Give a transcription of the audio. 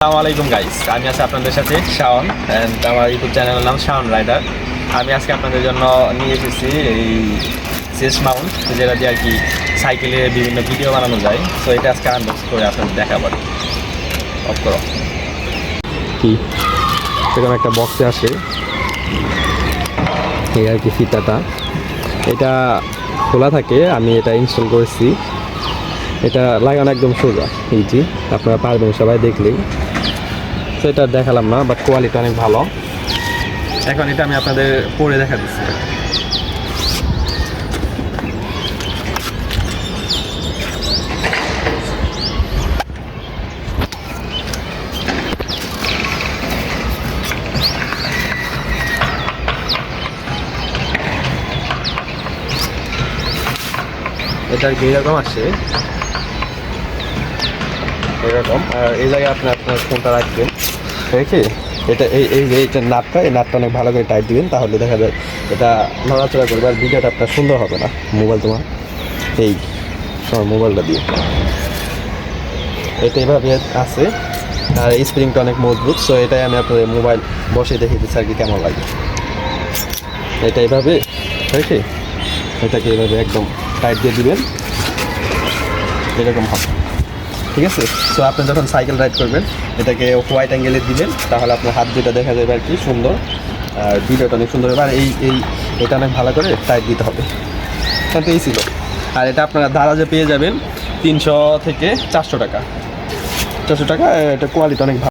আসসালামু আলাইকুম গাইস, আমি আছি আপনাদের সাথে শাওন অ্যান্ড আমার ইউটিউব চ্যানেলের নাম শাওন রাইডার। আমি আজকে আপনাদের জন্য নিয়ে এসেছি এই চেস মাউন্ট, যেটা দিয়ে আর কি সাইকেলের বিভিন্ন ভিডিও বানানো যায়। সো এটা আজকে আনবক্স করে আপনাদের দেখাবো। অফ করো। কি সেরকম একটা বক্সে আসে এই আর কি ফিতাটা, এটা খোলা থাকে। আমি এটা ইনস্টল করেছি। এটা লাগানো একদম সোজা, ইজি, আপনারা পারবেন সবাই দেখলেই। তো এটা দেখালাম না, বাট কোয়ালিটি অনেক ভালো। এখন এটা আমি আপনাদের পরে দেখা দিচ্ছি। এটা আর কি এরকম আসে, এরকম। আর এই জায়গায় আপনার ফোনটা রাখবেন, রেখে এটা এই যে এইটা নাটটা, এই নাটটা অনেক ভালো করে টাইট দিবেন, তাহলে দেখা যায় এটা নড়াচড়া করবে আর ভিডিওটা আপনার সুন্দর হবে না। মোবাইল তোমার এই তোমার মোবাইলটা দিয়ে এটা এইভাবে আছে। আর এই স্প্রিংটা অনেক মজবুত। সো এটাই আমি আপনাদের মোবাইল বসে দেখে দিচ্ছি আর কি কেমন লাগে। এটা এইভাবে রেখে এটাকে এইভাবে একদম টাইট দিয়ে দিবেন, এরকম হবে। ঠিক আছে। সো আপনি যখন সাইকেল রাইড করবেন এটাকে হোয়াইট অ্যাঙ্গেলে দিবেন, তাহলে আপনার হাত দুটো দেখা যাবে আর কি সুন্দর, আর ভিডিওটা অনেক সুন্দর হবে। আর এটা অনেক ভালো করে টাইট দিতে হবে। এখানটা এই ছিল। আর এটা আপনারা দারাজে পেয়ে যাবেন 300 থেকে 400 টাকা। 400 টাকা। এটা কোয়ালিটি অনেক ভালো।